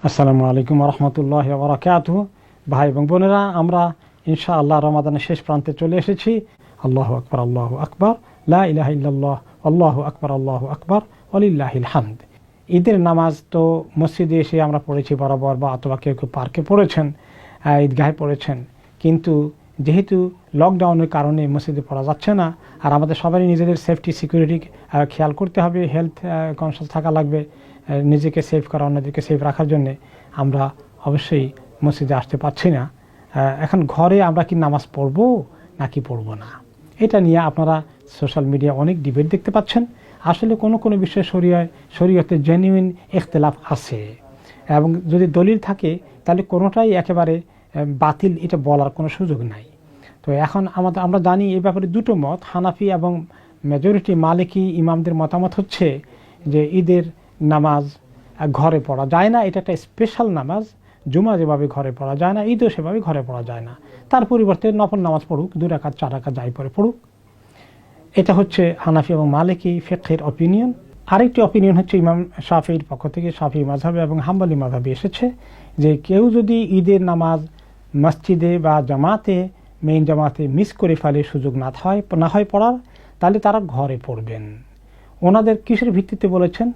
আসসালামু আলাইকুম রহমতুল্লাহ বারাকাতুহু। ভাই এবং বোনেরা, আমরা ইনশাআল্লাহ রমাদানের শেষ প্রান্তে চলে এসেছি। আল্লাহু আকবার, আল্লাহু আকবার, লা ইলাহা ইল্লাল্লাহ, আল্লাহু আকবার, আল্লাহু আকবার, ওয়ালিল্লাহিল হামদ। ঈদের নামাজ তো মসজিদে এসে আমরা পড়েছি বরাবর, বা অথবা কেউ কেউ পার্কে পড়েছেন, ঈদগাহে পড়েছেন। কিন্তু যেহেতু লকডাউনের কারণে মসজিদে পড়া যাচ্ছে না, আর আমাদের সবারই নিজেদের সেফটি সিকিউরিটি খেয়াল করতে হবে, হেলথ কনসাস থাকা লাগবে, নিজেকে সেফ করা, অন্যদেরকে সেফ রাখার জন্য আমরা অবশ্যই মসজিদে আসতে পারছি না। এখন ঘরে আমরা কি নামাজ পড়ব নাকি পড়ব না, এটা নিয়ে আপনারা সোশ্যাল মিডিয়া অনেক ডিবেট দেখতে পাচ্ছেন। আসলে কোনো কোনো বিষয়ে শরীয়তে জেনুইন ইখতিলাফ আছে, এবং যদি দলিল থাকে তাহলে কোনোটাই একেবারে বাতিল এটা বলার কোনো সুযোগ নাই। তো এখন আমরা জানি এই ব্যাপারে দুটো মত, হানাফি এবং মেজরিটি মালিকি ইমামদের মতামত হচ্ছে যে ঈদের নামাজ ঘরে পড়া যায় না, এটা একটা স্পেশাল নামাজ। জুমা যেভাবে ঘরে পড়া যায় না, ঈদও সেভাবে ঘরে পড়া যায় না। তার পরিবর্তে নফল নামাজ পড়ুক, 2 রাকাত 4 রাকাত যাই পরে পড়ুক। এটা হচ্ছে হানাফি এবং মালিকি ফিকহের অপিনিয়ন। আরেকটি অপিনিয়ন হচ্ছে ইমাম শাফিঈর পক্ষ থেকে, শাফিঈ মাযহাবে এবং হাম্বলি মাযহাবে এসেছে যে কেউ যদি ঈদের নামাজ মসজিদে বা জামাতে, মেইন জামাতে মিস করে ফেলে, সুযোগ না হয় পড়ার, তাহলে তারা ঘরে পড়বেন। ওনাদের কিসের ভিত্তিতে বলেছেন?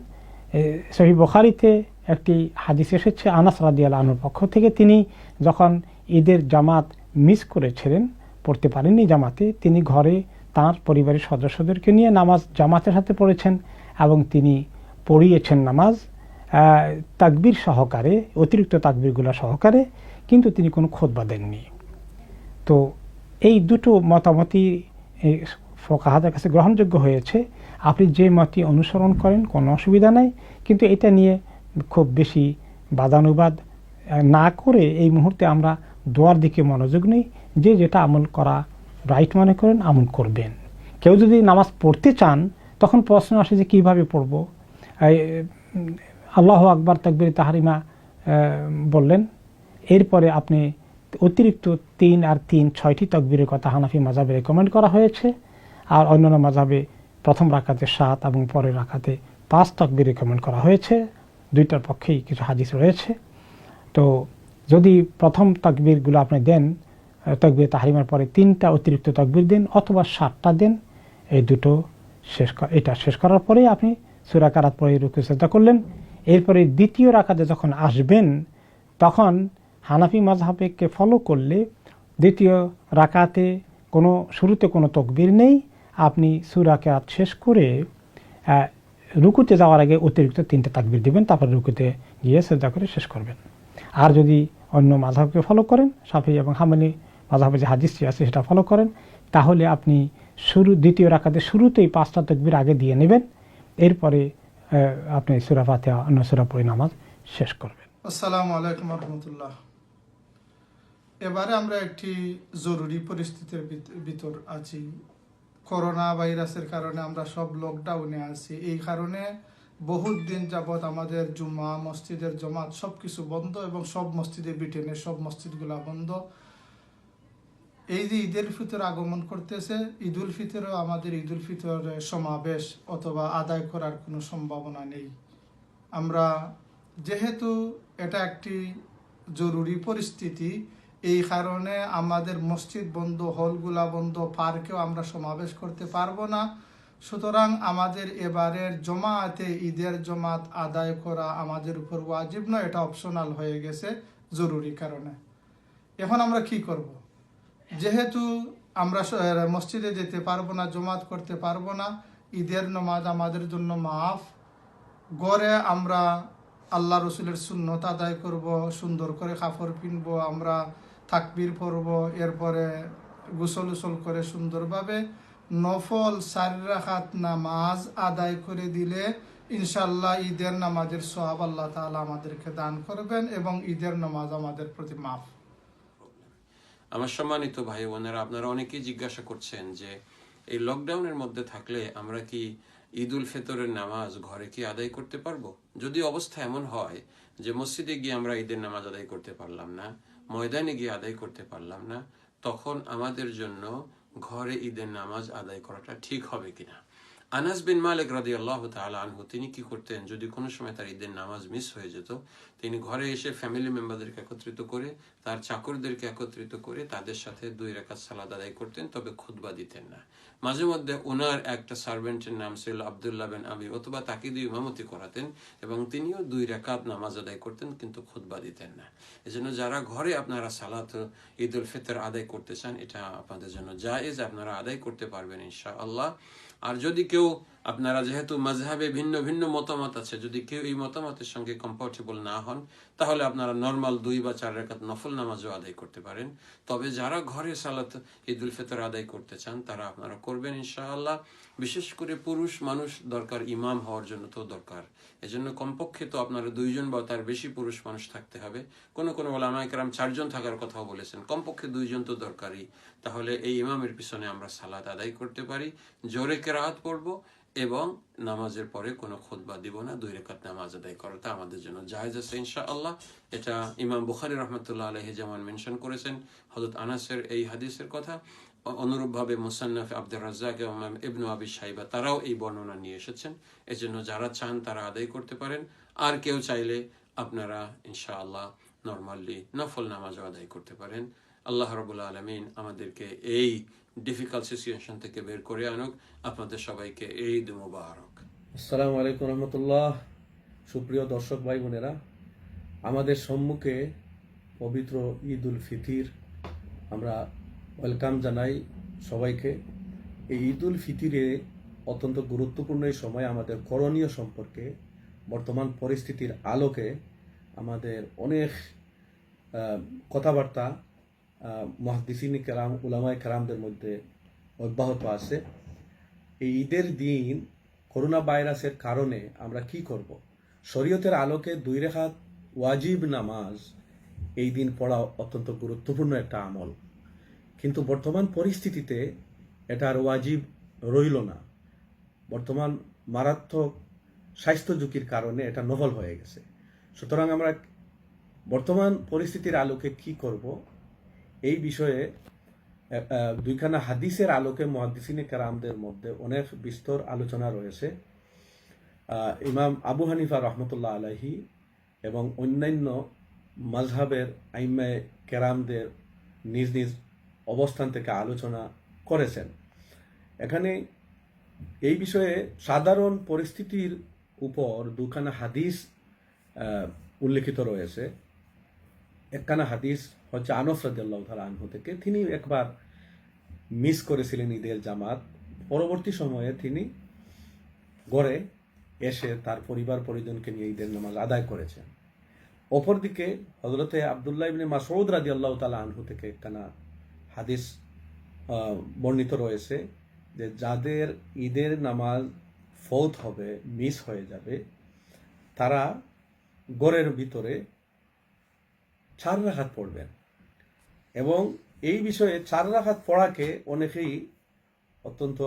সহিহ বুখারীতে একটি হাদিস এসেছে আনাস রাদিয়াল্লাহু আনহুর পক্ষ থেকে। তিনি যখন ঈদের জামাত মিস করেছিলেন, পড়তে পারেননি জামাতে, তিনি ঘরে তাঁর পরিবারের সদস্যদেরকে নিয়ে নামাজ জামাতের সাথে পড়েছেন, এবং তিনি পড়িয়েছেন নামাজ তাকবীর সহকারে, অতিরিক্ত তাকবীরগুলো সহকারে, কিন্তু তিনি কোনো খুতবা দেননি। তো এই দুটো মতামতই ফুকাহাদের কাছে গ্রহণযোগ্য হয়েছে। আপনি যে মতই অনুসরণ করেন কোনো অসুবিধা নাই, কিন্তু এটা নিয়ে খুব বেশি বাদানুবাদ না করে এই মুহূর্তে আমরা দোয়ার দিকে মনোযোগ নেই। যে যেটা আমল করা রাইট মনে করেন আমল করবেন। কেউ যদি নামাজ পড়তে চান, তখন প্রশ্ন আসে যে কীভাবে পড়ব। আল্লাহু আকবার তাকবীর তাহরিমা বললেন, এরপরে আপনি অতিরিক্ত 3 আর 3 6টি তাকবীরের কথা হানাফি মাযহাবে রেকমেন্ড করা হয়েছে, আর অন্যান্য মাযহাবে প্রথম রাকাতে 7 এবং পরের রাকাতে 5 তাকবীর রেকমেন্ড করা হয়েছে। দুইটার পক্ষেই কিছু হাদিস রয়েছে। তো যদি প্রথম তাকবীরগুলো আপনি দেন, তাকবীর তাহরিমার পরে 3টা অতিরিক্ত তাকবীর দেন, অথবা 7টা দেন, এই দুটো এটা শেষ করার পরে আপনি সূরা কারাত পড়ে রুকু সিজদা করলেন। এরপরে দ্বিতীয় রাকাতে যখন আসবেন, তখন হানাফি মাযহাবকে ফলো করলে দ্বিতীয় রাকাতে শুরুতে কোনো তাকবীর নেই। আপনি সূরা কারাত শেষ করে রুকুতে যাওয়ার আগে অতিরিক্ত 3টা তাকবীর দিবেন, তারপর রুকুতে গিয়ে সিজদা করে শেষ করবেন। আর যদি অন্য মাযহাবকে ফলো করেন, শাফিঈ এবং হাম্বলি মাযহাবে যে হাদিসটি আছে সেটা ফলো করেন, তাহলে আপনি দ্বিতীয় রাকাতে শুরুতেই 5টা তাকবীর আগে দিয়ে নেবেন। এরপরে আপনি সূরা ফাতিহা, অন্য সূরা পড়ে নামাজ শেষ করবেন। আসসালামু আলাইকুম রহমতুল্লাহ। এবারে আমরা একটি জরুরি পরিস্থিতির ভিতর আছি। করোনা ভাইরাসের কারণে আমরা সব লকডাউনে আছি। এই কারণে বহুত দিন যাবৎ আমাদের জুমা, মসজিদের জমাত সব কিছু বন্ধ, এবং সব মসজিদে, ব্রিটেনের সব মসজিদগুলা বন্ধ। এই যে ঈদের ফিতর আগমন করতেছে, ঈদুল ফিতরেও আমাদের ঈদুল ফিতরের সমাবেশ অথবা আদায় করার কোনো সম্ভাবনা নেই। আমরা যেহেতু এটা একটি জরুরি পরিস্থিতি, এই কারণে আমাদের মসজিদ বন্ধ, হলগুলা বন্ধ, পার্কেও আমরা সমাবেশ করতে পারবো না। সুতরাং আমাদের এবারের জমাতে, ঈদের জমাত আদায় করা আমাদের উপর ওয়াজিব নয়, এটা অপশনাল হয়ে গেছে জরুরি কারণে। এখন আমরা কি করব? যেহেতু আমরা মসজিদে যেতে পারবো না, জমাত করতে পারবো না, ঈদের নামাজ আমাদের জন্য মাফ। গড়ে আমরা আল্লাহ রসুলের সুন্নত আদায় করব, সুন্দর করে কাপড় কিনবো, আমরা তাকবীর পড়ব, এরপরে গোসল করে সুন্দরভাবে নফল 4 রাকাত নামাজ আদায় করে দিলে ইনশাল্লাহ ঈদের নামাজের সওয়াব আল্লাহ তাআলা আমাদেরকে দান করবেন, এবং ঈদের নামাজ আমাদের প্রতি মাফ। আমার সম্মানিত ভাই বোনেরা, আপনারা অনেকেই জিজ্ঞাসা করছেন যে এই লকডাউনের মধ্যে থাকলে আমরা কি ঈদুল ফিতরের নামাজ ঘরে কি আদায় করতে পারবো? যদি অবস্থা এমন হয় যে মসজিদে গিয়ে আমরা ঈদের নামাজ আদায় করতে পারলাম না, ময়দানে গিয়ে আদায় করতে পারলাম না, তখন আমাদের জন্য ঘরে ঈদের নামাজ আদায় করাটা ঠিক হবে কিনা? আনাস বিন মালিক রাদিয়াল্লাহু তাআলা আনহু তিনি কি করতেন, যদি কোনো সময় তার ঈদের নামাজ মিস হয়ে যেত, তিনি ঘরে এসে ফ্যামিলি মেম্বারদেরকে একত্রিত করে, তার চাকরদেরকে একত্রিত করে তাদের সাথে 2 রাকাত সালাত আদায় করতেন, তবে খুতবা দিতেন না। মাঝে মধ্যে ওনার একটা সার্ভেন্টের নাম ছিল আব্দুল্লাহ বিন আবি অথবা তাকে দিয়ে ইমামতি করাতেন এবং তিনিও 2 রাকাত নামাজ আদায় করতেন, কিন্তু খুতবা দিতেন না। এজন্য যারা ঘরে আপনারা সালাত ঈদ উল ফিতর আদায় করতে চান, এটা আপনাদের জন্য জায়েজ, আপনারা আদায় করতে পারবেন ইনশাআল্লাহ। আর যদি কেউ, আপনারা যেহেতু মাযহাবে ভিন্ন ভিন্ন মতামত আছে, যদি কেউ এই মতামতের সঙ্গে কম্ফর্টেবল না হন, তাহলে আপনারা নর্মাল 2 বা 4 রাকাত নফল নামাজও আদায় করতে পারেন। তবে যারা ঘরে সালাত ঈদ উল ফিতর আদায় করতে চান, তারা আপনারা করবেন ইনশাআল্লাহ। বিশেষ করে পুরুষ মানুষ দরকার, ইমাম হওয়ার জন্য তো দরকার। এজন্য কমপক্ষে তো আপনারা 2 জন বা তার বেশি পুরুষ মানুষ থাকতে হবে। কোন কোন ওলামায়ে কেরাম 4 জন থাকার কথাও বলেছেন, কমপক্ষে 2 জন তো দরকারই। তাহলে এই ইমামের পিছনে আমরা সালাত আদায় করতে পারি, জোরে কেরাত পড়বো এবং নামাজের পরে কোনো খুতবা দিব না, 2 রাকাত নামাজ আদায় করাটা আমাদের জন্য জায়েজ আছে ইনশাআল্লাহ। এটা ইমাম বুখারী রাহমাতুল্লাহ আলাইহি যেমন মেনশন করেছেন হযরত আনাসের এই হাদিসের কথা, অনুরূপভাবে মুসান্নাফ আব্দুর রাজ্জাক এবং ইবনু আবি শাইবা তারাও এই বর্ণনা নিয়ে এসেছেন। এজন্য যারা চান তারা আদায় করতে পারেন। আর কেউ চাইলে আপনারা ইনশাআল্লাহ নরমালি নফল নামাজও আদায় করতে পারেন। আল্লাহ রাব্বুল আলামিন আমাদেরকে এই ডিফিকাল্ট সিচুয়েশন থেকে বের করে আনুক। আপনাদের সবাইকে ঈদ মুবারক। আসসালামু আলাইকুম রহমতুল্লাহ। সুপ্রিয় দর্শক ভাই বোনেরা, আমাদের সম্মুখে পবিত্র ঈদ উল ফিতর, আমরা ওয়েলকাম জানাই সবাইকে। এই ঈদ উল ফিতরে অত্যন্ত গুরুত্বপূর্ণ এই সময় আমাদের করণীয় সম্পর্কে বর্তমান পরিস্থিতির আলোকে আমাদের অনেক কথাবার্তা মুহাদ্দিসিন কেরাম, উলামায়ে কেরামদের মধ্যে অব্যাহত আছে। এই ঈদের দিন করোনা ভাইরাসের কারণে আমরা কি করব? শরীয়তের আলোকে 2 রাকাত ওয়াজিব নামাজ এই দিন পড়া অত্যন্ত গুরুত্বপূর্ণ একটা আমল, কিন্তু বর্তমান পরিস্থিতিতে এটা আর ওয়াজিব রইল না। বর্তমান মারাত্মক স্বাস্থ্য ঝুঁকির কারণে এটা নফল হয়ে গেছে। সুতরাং আমরা বর্তমান পরিস্থিতির আলোকে কি করব, এই বিষয়ে 2খানা হাদিসের আলোকে মুহাদ্দিসিনে কেরামদের মধ্যে অনেক বিস্তর আলোচনা রয়েছে। ইমাম আবু হানিফা রহমতুল্লাহ আলাইহি এবং অন্যান্য মাযহাবের আইম্মায়ে কেরামদের নিজ নিজ অবস্থান থেকে আলোচনা করেছেন। এখানে এই বিষয়ে সাধারণ পরিস্থিতির উপর 2খানা হাদিস উল্লেখিত রয়েছে। একখানা হাদিস হচ্ছে আনস রাদিয়াল্লাহু তাআলা আনহু থেকে। তিনি একবার মিস করেছিলেন ঈদের জামাত, পরবর্তী সময়ে তিনি ঘরে এসে তার পরিবার পরিজনকে নিয়ে ঈদের নামাজ আদায় করেছেন। অপরদিকে হযরতে আব্দুল্লাহ ইবনে মাসউদ রাদিয়াল্লাহু তাআলা আনহু থেকে একখানা হাদিস বর্ণিত রয়েছে যে যাদের ঈদের নামাজ ফৌত হবে, মিস হয়ে যাবে, তারা ঘরের ভিতরে 4 রাকাত পড়বেন। এবং এই বিষয়ে 4 রাকাত পড়াকে অনেকেই অত্যন্ত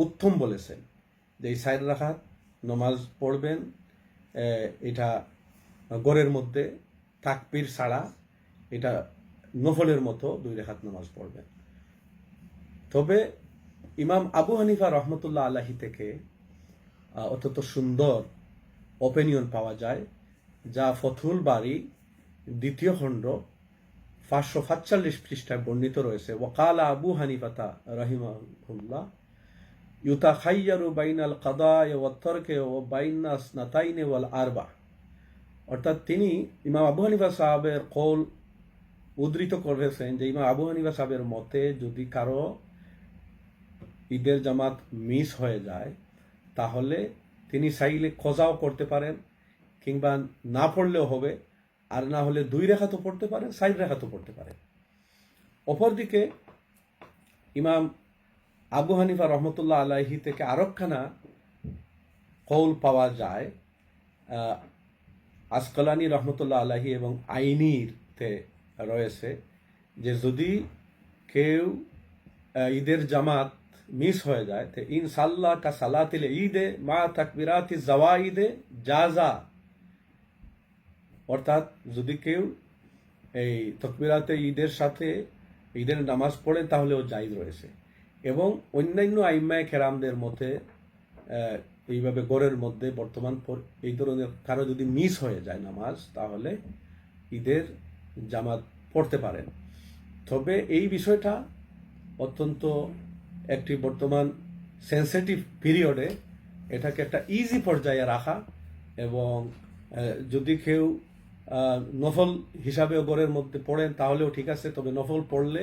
উত্তম বলেছেন, যে এই 4 রাকাত নামাজ পড়বেন, এটা ঘরের মধ্যে তাকবীর ছাড়া এটা নফলের মতো 2 রাকাত নামাজ পড়বেন। তবে ইমাম আবু হানিফা রহমতুল্লাহ আলাইহি থেকে অত্যন্ত সুন্দর অপিনিয়ন পাওয়া যায়, যা ফথুল বারী 2য় খণ্ড 545 পৃষ্ঠায় বর্ণিত রয়েছে। ওয়াকালা আবু হানিফাতা রাহিমাহুল্লাহ ইউতাখায়্যারু বাইনাল কাদায়ে ওয়াত তারকে ওয়া বাইনাস নাতাইনে ওয়াল আরবা। অর্থাৎ তিনি ইমাম আবু হানিফা সাহেবের কওল উদ্ধৃত করেছেন যে ইমাম আবু হানিফা সাহেবের মতে যদি কারো ঈদের জামাত মিস হয়ে যায়, তাহলে তিনি চাইলে কজাও করতে পারেন, কিংবা না পড়লেও হবে, আর না হলে 2 রাকাতও পড়তে পারেন, 4 রাকাতও পড়তে পারেন। অপরদিকে ইমাম আবু হানিফা রহমতুল্লাহ আলাইহি থেকে আরেকখানা কওল পাওয়া যায়, আসকালানি রহমতুল্লাহ আলাইহি এবং আইনিতে রয়েছে, যে যদি কেউ ঈদের জামাত মিস হয়ে যায় তো ইনশাআল্লাহ কা সালাতিল ঈদে মা তাকবিরাতি জাওয়াইদে জাযা। অর্থাৎ যদি কেউ এই তাকবিরাতে ঈদের সাথে ঈদের নামাজ পড়ে তাহলেও জায়েজ রয়েছে। এবং অন্যান্য আইম্মায়ে কেরামদের মতে এইভাবে গড়ের মধ্যে বর্তমান এই ধরনের কারো যদি মিস হয়ে যায় নামাজ, তাহলে ঈদের জামাত পড়তে পারেন। তবে এই বিষয়টা অত্যন্ত একটি বর্তমান সেন্সিটিভ পিরিয়ডে এটাকে একটা ইজি পর্যায়ে রাখা, এবং যদি কেউ নফল হিসাবেও গড়ের মধ্যে পড়েন তাহলেও ঠিক আছে, তবে নফল পড়লে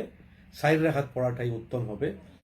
4 রাকাত পড়াটাই উত্তম হবে।